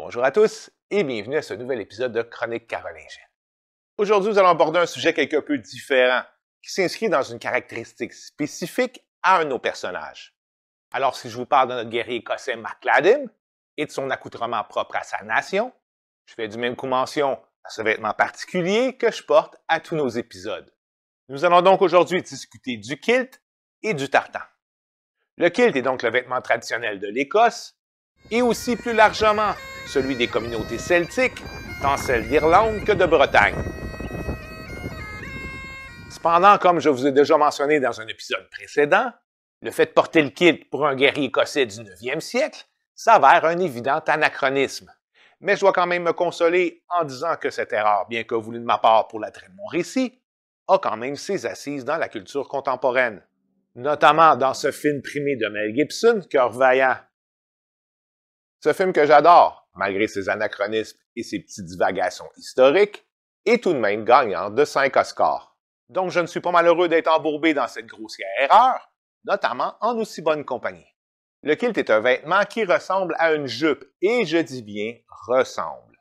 Bonjour à tous et bienvenue à ce nouvel épisode de Chroniques carolingiennes. Aujourd'hui, nous allons aborder un sujet quelque peu différent qui s'inscrit dans une caractéristique spécifique à un de nos personnages. Alors, si je vous parle de notre guerrier écossais MacLadim et de son accoutrement propre à sa nation, je fais du même coup mention à ce vêtement particulier que je porte à tous nos épisodes. Nous allons donc aujourd'hui discuter du kilt et du tartan. Le kilt est donc le vêtement traditionnel de l'Écosse et aussi plus largement celui des communautés celtiques, tant celles d'Irlande que de Bretagne. Cependant, comme je vous ai déjà mentionné dans un épisode précédent, le fait de porter le kilt pour un guerrier écossais du 9e siècle s'avère un évident anachronisme. Mais je dois quand même me consoler en disant que cette erreur, bien que voulue de ma part pour l'attrait de mon récit, a quand même ses assises dans la culture contemporaine, notamment dans ce film primé de Mel Gibson, Cœur vaillant. Ce film que j'adore, malgré ses anachronismes et ses petites divagations historiques, est tout de même gagnant de 5 Oscars. Donc je ne suis pas malheureux d'être embourbé dans cette grossière erreur, notamment en aussi bonne compagnie. Le kilt est un vêtement qui ressemble à une jupe, et je dis bien ressemble.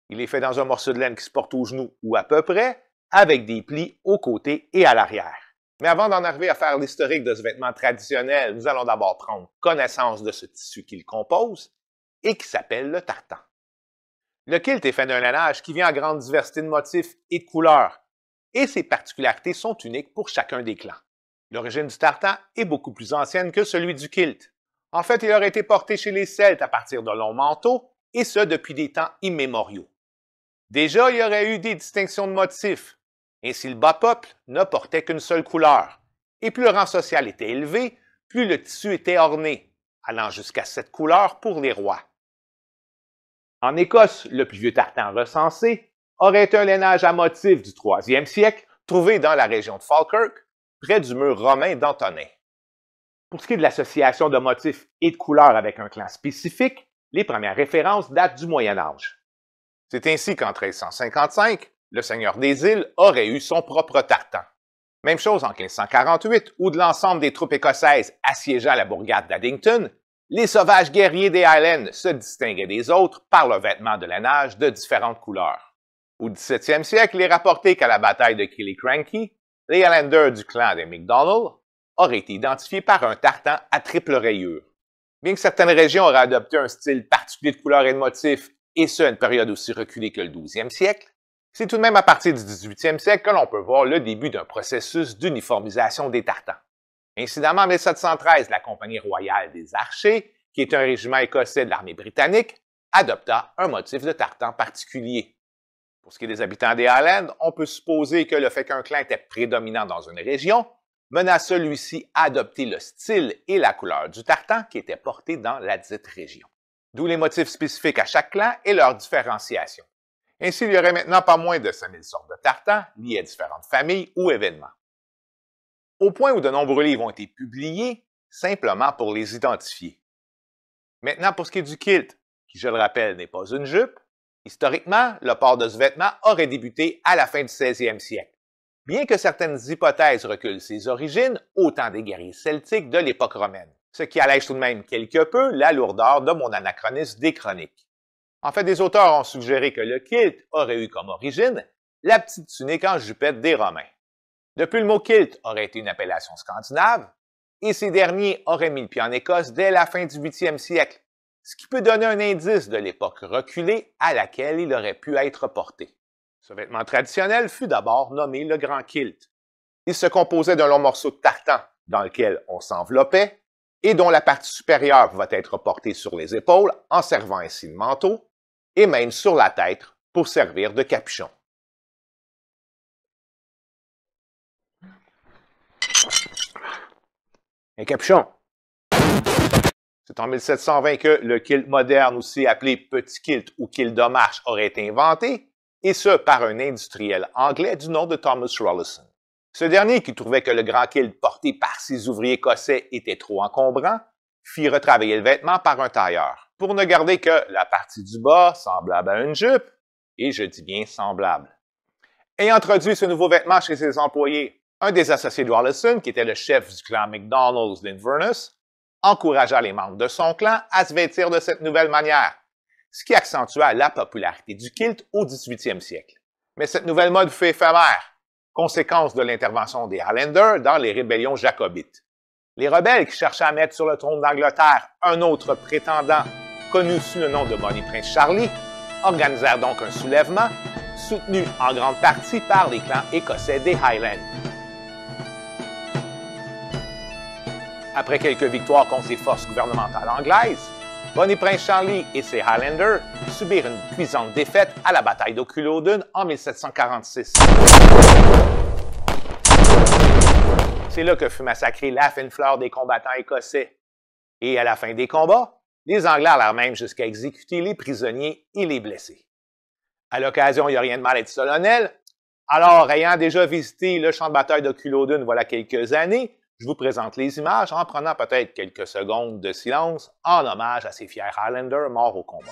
Il est fait dans un morceau de laine qui se porte aux genoux ou à peu près, avec des plis aux côtés et à l'arrière. Mais avant d'en arriver à faire l'historique de ce vêtement traditionnel, nous allons d'abord prendre connaissance de ce tissu qui le compose et qui s'appelle le tartan. Le kilt est fait d'un lainage qui vient en grande diversité de motifs et de couleurs, et ses particularités sont uniques pour chacun des clans. L'origine du tartan est beaucoup plus ancienne que celui du kilt. En fait, il aurait été porté chez les Celtes à partir de longs manteaux, et ce depuis des temps immémoriaux. Déjà, il y aurait eu des distinctions de motifs. Ainsi, le bas peuple ne portait qu'une seule couleur, et plus le rang social était élevé, plus le tissu était orné, allant jusqu'à 7 couleurs pour les rois. En Écosse, le plus vieux tartan recensé aurait été un lainage à motifs du 3e siècle, trouvé dans la région de Falkirk, près du mur romain d'Antonin. Pour ce qui est de l'association de motifs et de couleurs avec un clan spécifique, les premières références datent du Moyen Âge. C'est ainsi qu'en 1355, le seigneur des îles aurait eu son propre tartan. Même chose en 1548, où de l'ensemble des troupes écossaises assiégeant la bourgade d'Addington, les sauvages guerriers des Highlands se distinguaient des autres par le vêtement de lainage de différentes couleurs. Au 17e siècle, il est rapporté qu'à la bataille de Killiecrankie, les Highlanders du clan des MacDonald auraient été identifiés par un tartan à triple rayure. Bien que certaines régions auraient adopté un style particulier de couleurs et de motifs, et ce à une période aussi reculée que le 12e siècle, c'est tout de même à partir du 18e siècle que l'on peut voir le début d'un processus d'uniformisation des tartans. Incidemment, en 1713, la Compagnie royale des archers, qui est un régiment écossais de l'armée britannique, adopta un motif de tartan particulier. Pour ce qui est des habitants des Highlands, on peut supposer que le fait qu'un clan était prédominant dans une région mena celui-ci à adopter le style et la couleur du tartan qui était porté dans la dite région. D'où les motifs spécifiques à chaque clan et leur différenciation. Ainsi, il y aurait maintenant pas moins de 5000 sortes de tartans liés à différentes familles ou événements. Au point où de nombreux livres ont été publiés simplement pour les identifier. Maintenant, pour ce qui est du kilt, qui, je le rappelle, n'est pas une jupe, historiquement, le port de ce vêtement aurait débuté à la fin du 16e siècle, bien que certaines hypothèses reculent ses origines au temps des guerriers celtiques de l'époque romaine, ce qui allège tout de même quelque peu la lourdeur de mon anachronisme des chroniques. En fait, des auteurs ont suggéré que le kilt aurait eu comme origine la petite tunique en jupette des Romains. Depuis, le mot kilt aurait été une appellation scandinave, et ces derniers auraient mis le pied en Écosse dès la fin du 8e siècle, ce qui peut donner un indice de l'époque reculée à laquelle il aurait pu être porté. Ce vêtement traditionnel fut d'abord nommé le grand kilt. Il se composait d'un long morceau de tartan dans lequel on s'enveloppait et dont la partie supérieure pouvait être portée sur les épaules en servant ainsi de manteau, et même sur la tête pour servir de capuchon. Un capuchon. C'est en 1720 que le kilt moderne, aussi appelé petit kilt ou kilt de marche, aurait été inventé, et ce par un industriel anglais du nom de Thomas Rollison. Ce dernier, qui trouvait que le grand kilt porté par ses ouvriers écossais était trop encombrant, fit retravailler le vêtement par un tailleur, pour ne garder que la partie du bas semblable à une jupe, et je dis bien semblable. Ayant introduit ce nouveau vêtement chez ses employés, un des associés de Rollison, qui était le chef du clan MacDonald's d'Inverness, encouragea les membres de son clan à se vêtir de cette nouvelle manière, ce qui accentua la popularité du kilt au 18e siècle. Mais cette nouvelle mode fut éphémère, conséquence de l'intervention des Highlanders dans les rébellions jacobites. Les rebelles qui cherchaient à mettre sur le trône d'Angleterre un autre prétendant connu sous le nom de Bonnie Prince Charlie organisèrent donc un soulèvement soutenu en grande partie par les clans écossais des Highlands. Après quelques victoires contre les forces gouvernementales anglaises, Bonnie Prince Charlie et ses Highlanders subirent une cuisante défaite à la bataille de Culloden en 1746. C'est là que fut massacrée la fine fleur des combattants écossais. Et à la fin des combats, les Anglais allèrent même jusqu'à exécuter les prisonniers et les blessés. À l'occasion, il n'y a rien de mal à être solennel. Alors, ayant déjà visité le champ de bataille de Culloden voilà quelques années, je vous présente les images en prenant peut-être quelques secondes de silence en hommage à ces fiers Highlanders morts au combat.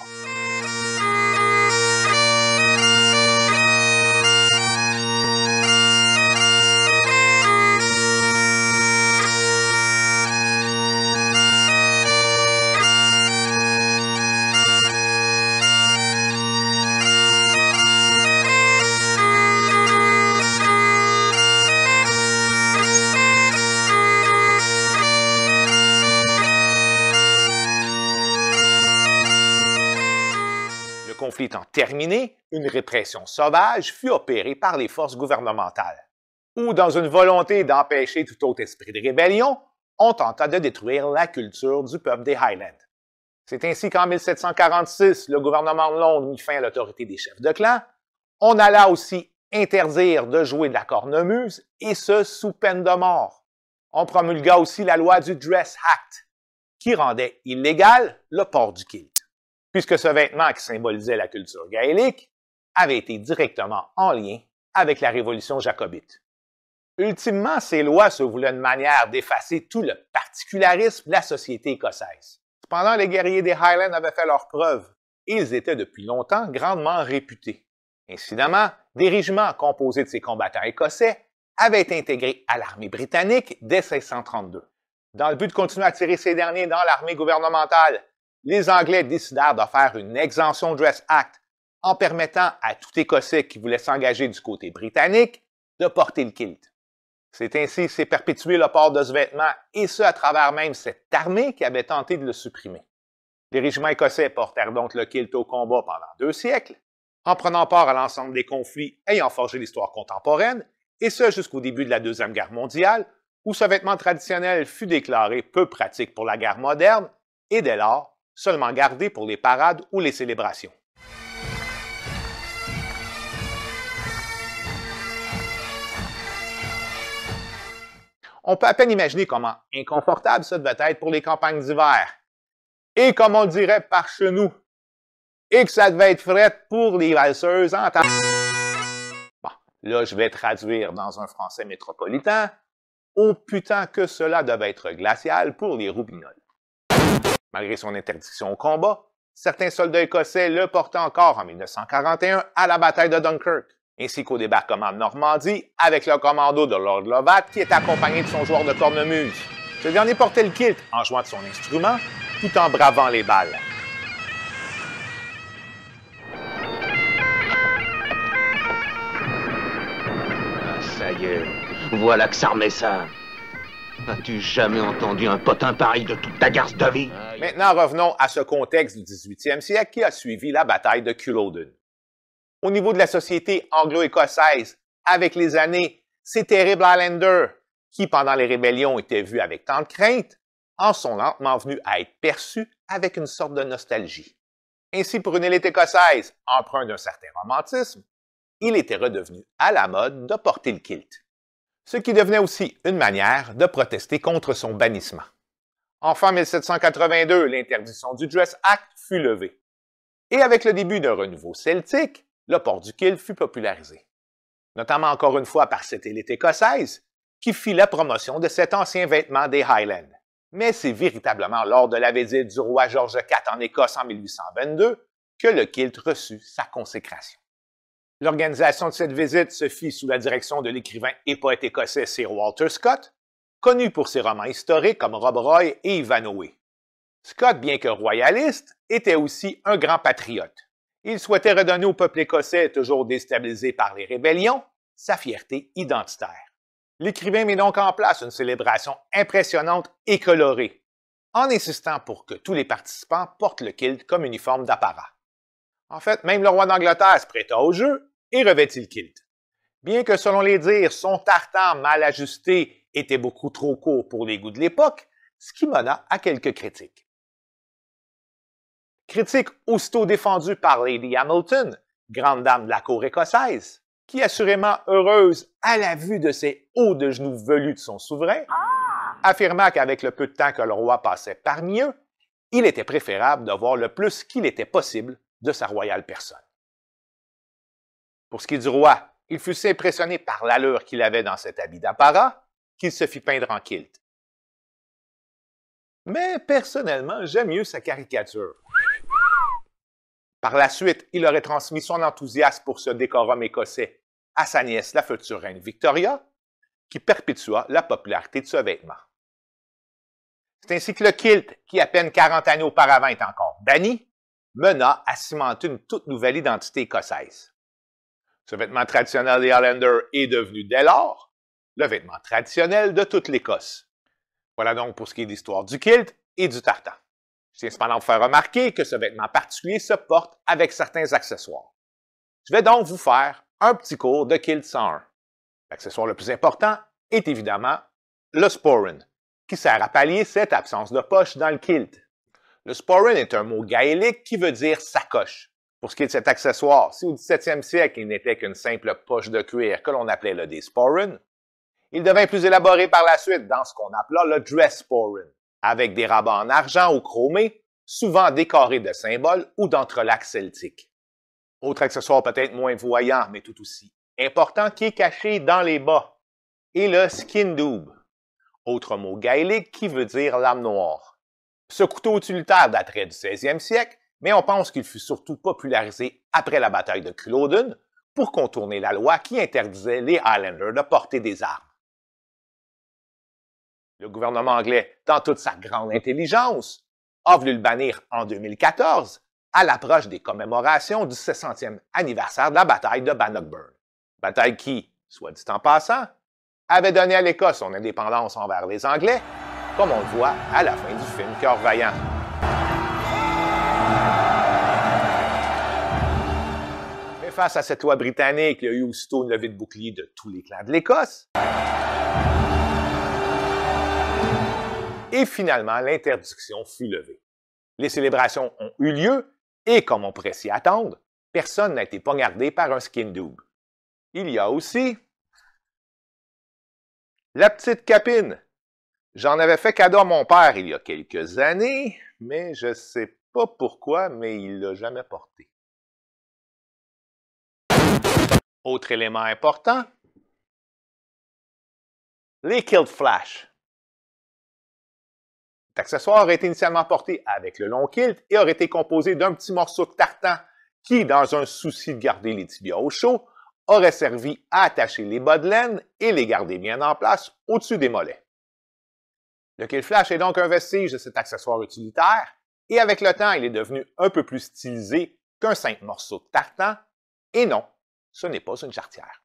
Le conflit étant terminé, une répression sauvage fut opérée par les forces gouvernementales, où, dans une volonté d'empêcher tout autre esprit de rébellion, on tenta de détruire la culture du peuple des Highlands. C'est ainsi qu'en 1746, le gouvernement de Londres mit fin à l'autorité des chefs de clan. On alla aussi interdire de jouer de la cornemuse, et ce, sous peine de mort. On promulgua aussi la loi du Dress Act, qui rendait illégal le port du kilt, puisque ce vêtement qui symbolisait la culture gaélique avait été directement en lien avec la révolution jacobite. Ultimement, ces lois se voulaient une manière d'effacer tout le particularisme de la société écossaise. Cependant, les guerriers des Highlands avaient fait leurs preuves, et ils étaient depuis longtemps grandement réputés. Incidemment, des régiments composés de ces combattants écossais avaient été intégrés à l'armée britannique dès 1632. Dans le but de continuer à tirer ces derniers dans l'armée gouvernementale, les Anglais décidèrent de faire une exemption Dress Act en permettant à tout Écossais qui voulait s'engager du côté britannique de porter le kilt. C'est ainsi que s'est perpétué le port de ce vêtement, et ce à travers même cette armée qui avait tenté de le supprimer. Les régiments écossais portèrent donc le kilt au combat pendant 2 siècles, en prenant part à l'ensemble des conflits ayant forgé l'histoire contemporaine, et ce jusqu'au début de la Deuxième Guerre mondiale, où ce vêtement traditionnel fut déclaré peu pratique pour la guerre moderne, et dès lors, seulement gardé pour les parades ou les célébrations. On peut à peine imaginer comment inconfortable ça devait être pour les campagnes d'hiver. Et comme on le dirait par chez nous, et que ça devait être fret pour les valseuses en temps. Bon, là, je vais traduire dans un français métropolitain. Oh putain que cela devait être glacial pour les roubignoles. Malgré son interdiction au combat, certains soldats écossais le portaient encore en 1941 à la bataille de Dunkirk, ainsi qu'au débarquement de Normandie avec le commando de Lord Lovat qui était accompagné de son joueur de cornemuse. Ce dernier portait le kilt en jouant de son instrument tout en bravant les balles. Ah, ça y est, voilà que ça remet ça. As-tu jamais entendu un potin pareil de toute ta garce de vie? Maintenant, revenons à ce contexte du 18e siècle qui a suivi la bataille de Culloden. Au niveau de la société anglo-écossaise, avec les années, ces terribles Highlanders, qui pendant les rébellions étaient vus avec tant de crainte, en sont lentement venus à être perçus avec une sorte de nostalgie. Ainsi, pour une élite écossaise, empreinte d'un certain romantisme, il était redevenu à la mode de porter le kilt, ce qui devenait aussi une manière de protester contre son bannissement. Enfin, en 1782, l'interdiction du Dress Act fut levée. Et avec le début d'un renouveau celtique, le port du kilt fut popularisé, notamment encore une fois par cette élite écossaise qui fit la promotion de cet ancien vêtement des Highlands. Mais c'est véritablement lors de la visite du roi George IV en Écosse en 1822 que le kilt reçut sa consécration. L'organisation de cette visite se fit sous la direction de l'écrivain et poète écossais Sir Walter Scott, connu pour ses romans historiques comme Rob Roy et Ivanhoe. Scott, bien que royaliste, était aussi un grand patriote. Il souhaitait redonner au peuple écossais, toujours déstabilisé par les rébellions, sa fierté identitaire. L'écrivain met donc en place une célébration impressionnante et colorée, en insistant pour que tous les participants portent le kilt comme uniforme d'apparat. En fait, même le roi d'Angleterre se prêta au jeu et revêtit le kilt. Bien que, selon les dires, son tartan mal ajusté était beaucoup trop court pour les goûts de l'époque, ce qui mena à quelques critiques. Critique aussitôt défendue par Lady Hamilton, grande dame de la cour écossaise, qui, assurément heureuse à la vue de ces hauts de genoux velus de son souverain, affirma qu'avec le peu de temps que le roi passait parmi eux, il était préférable de voir le plus qu'il était possible de sa royale personne. Pour ce qui est du roi, il fut si impressionné par l'allure qu'il avait dans cet habit d'apparat qu'il se fit peindre en kilt. Mais personnellement, j'aime mieux sa caricature. Par la suite, il aurait transmis son enthousiasme pour ce décorum écossais à sa nièce, la future reine Victoria, qui perpétua la popularité de ce vêtement. C'est ainsi que le kilt, qui à peine 40 années auparavant est encore banni, mena à cimenter une toute nouvelle identité écossaise. Ce vêtement traditionnel des Highlanders est devenu dès lors le vêtement traditionnel de toute l'Écosse. Voilà donc pour ce qui est de l'histoire du kilt et du tartan. Je tiens cependant à vous faire remarquer que ce vêtement particulier se porte avec certains accessoires. Je vais donc vous faire un petit cours de Kilt 101. L'accessoire le plus important est évidemment le sporran, qui sert à pallier cette absence de poche dans le kilt. Le sporran est un mot gaélique qui veut dire sacoche. Pour ce qui est de cet accessoire, si au 17e siècle il n'était qu'une simple poche de cuir que l'on appelait le desporran, il devint plus élaboré par la suite dans ce qu'on appela le dress sporran, avec des rabats en argent ou chromés, souvent décorés de symboles ou d'entrelacs celtiques. Autre accessoire peut-être moins voyant, mais tout aussi important, qui est caché dans les bas, est le skindoob, autre mot gaélique qui veut dire lame noire. Ce couteau utilitaire daterait du 16e siècle, mais on pense qu'il fut surtout popularisé après la bataille de Culloden pour contourner la loi qui interdisait les Highlanders de porter des armes. Le gouvernement anglais, dans toute sa grande intelligence, a voulu le bannir en 2014 à l'approche des commémorations du 600e anniversaire de la bataille de Bannockburn. Bataille qui, soit dit en passant, avait donné à l'Écosse son indépendance envers les Anglais, comme on le voit à la fin du film Cœur vaillant. Mais face à cette loi britannique, il y a eu aussitôt une levée de bouclier de tous les clans de l'Écosse. Et finalement, l'interdiction fut levée. Les célébrations ont eu lieu et, comme on pourrait s'y attendre, personne n'a été poignardé par un skindoob. Il y a aussi la petite capine. J'en avais fait cadeau à mon père il y a quelques années, mais je ne sais pas pourquoi, mais il ne l'a jamais porté. Autre élément important, les kilt flash. Cet accessoire aurait été initialement porté avec le long kilt et aurait été composé d'un petit morceau de tartan qui, dans un souci de garder les tibias au chaud, aurait servi à attacher les bas de laine et les garder bien en place au-dessus des mollets. Le kilt flash est donc un vestige de cet accessoire utilitaire et avec le temps, il est devenu un peu plus stylisé qu'un simple morceau de tartan et non, ce n'est pas une jarretière.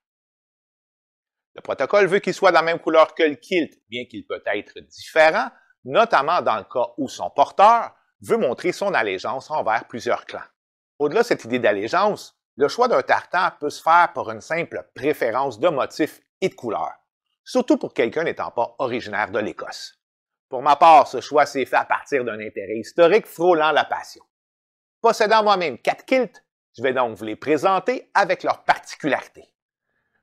Le protocole veut qu'il soit de la même couleur que le kilt, bien qu'il peut être différent, notamment dans le cas où son porteur veut montrer son allégeance envers plusieurs clans. Au-delà de cette idée d'allégeance, le choix d'un tartan peut se faire pour une simple préférence de motifs et de couleurs, surtout pour quelqu'un n'étant pas originaire de l'Écosse. Pour ma part, ce choix s'est fait à partir d'un intérêt historique frôlant la passion. Possédant moi-même 4 kilts, je vais donc vous les présenter avec leurs particularités.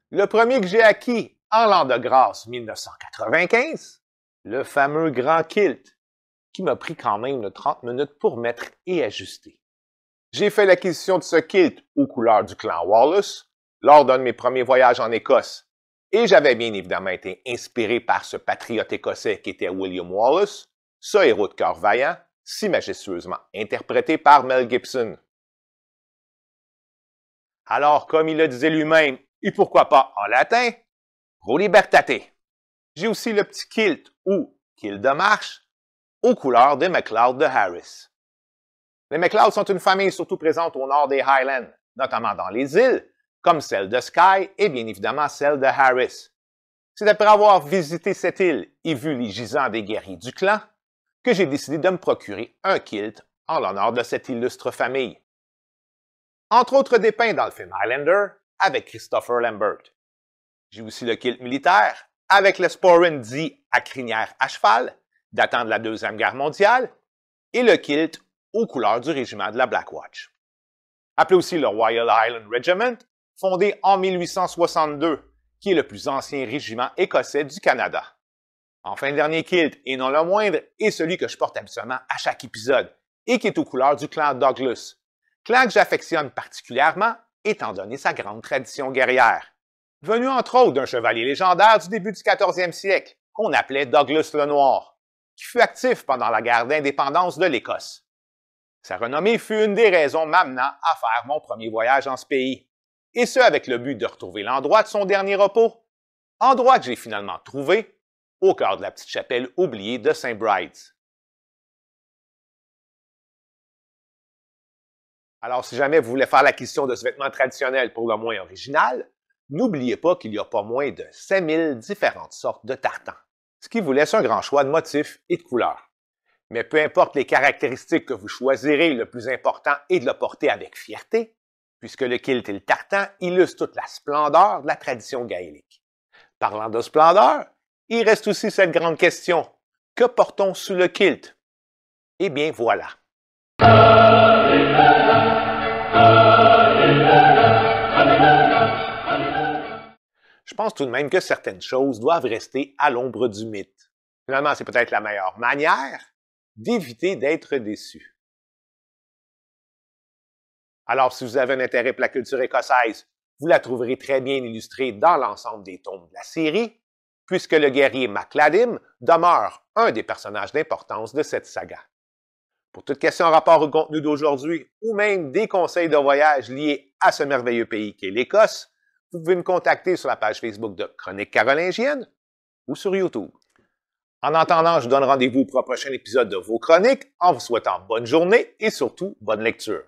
Le premier que j'ai acquis en l'an de grâce 1995, le fameux grand kilt, qui m'a pris quand même 30 minutes pour mettre et ajuster. J'ai fait l'acquisition de ce kilt aux couleurs du clan Wallace lors d'un de mes premiers voyages en Écosse, et j'avais bien évidemment été inspiré par ce patriote écossais qui était William Wallace, ce héros de cœur vaillant, si majestueusement interprété par Mel Gibson. Alors, comme il le disait lui-même, et pourquoi pas en latin, pro libertate. J'ai aussi le petit kilt ou kilt de marche, aux couleurs des MacLeod de Harris. Les MacLeod sont une famille surtout présente au nord des Highlands, notamment dans les îles, comme celle de Skye et bien évidemment celle de Harris. C'est après avoir visité cette île et vu les gisants des guerriers du clan que j'ai décidé de me procurer un kilt en l'honneur de cette illustre famille. Entre autres dépeints dans le film Highlander avec Christopher Lambert. J'ai aussi le kilt militaire avec le sporran dit à crinière à cheval, datant de la Deuxième Guerre mondiale, et le kilt aux couleurs du régiment de la Black Watch. Appelé aussi le Royal Highland Regiment, fondé en 1862, qui est le plus ancien régiment écossais du Canada. Enfin, le dernier kilt, et non le moindre, est celui que je porte habituellement à chaque épisode, et qui est aux couleurs du clan Douglas, clan que j'affectionne particulièrement, étant donné sa grande tradition guerrière. Venu entre autres d'un chevalier légendaire du début du 14e siècle, qu'on appelait Douglas le Noir, qui fut actif pendant la guerre d'indépendance de l'Écosse. Sa renommée fut une des raisons m'amenant à faire mon premier voyage en ce pays, et ce avec le but de retrouver l'endroit de son dernier repos, endroit que j'ai finalement trouvé au cœur de la petite chapelle oubliée de St. Bride's. Alors, si jamais vous voulez faire l'acquisition de ce vêtement traditionnel pour le moins original, n'oubliez pas qu'il n'y a pas moins de 5000 différentes sortes de tartans, ce qui vous laisse un grand choix de motifs et de couleurs. Mais peu importe les caractéristiques que vous choisirez, le plus important est de le porter avec fierté, puisque le kilt et le tartan illustrent toute la splendeur de la tradition gaélique. Parlant de splendeur, il reste aussi cette grande question. Que portons sous le kilt? Eh bien, voilà. Je pense tout de même que certaines choses doivent rester à l'ombre du mythe. Finalement, c'est peut-être la meilleure manière d'éviter d'être déçu. Alors, si vous avez un intérêt pour la culture écossaise, vous la trouverez très bien illustrée dans l'ensemble des tomes de la série, puisque le guerrier MacLadim demeure un des personnages d'importance de cette saga. Pour toute question en rapport au contenu d'aujourd'hui, ou même des conseils de voyage liés à ce merveilleux pays qu'est l'Écosse, vous pouvez me contacter sur la page Facebook de Chroniques carolingiennes ou sur YouTube. En attendant, je vous donne rendez-vous pour un prochain épisode de vos chroniques en vous souhaitant bonne journée et surtout bonne lecture.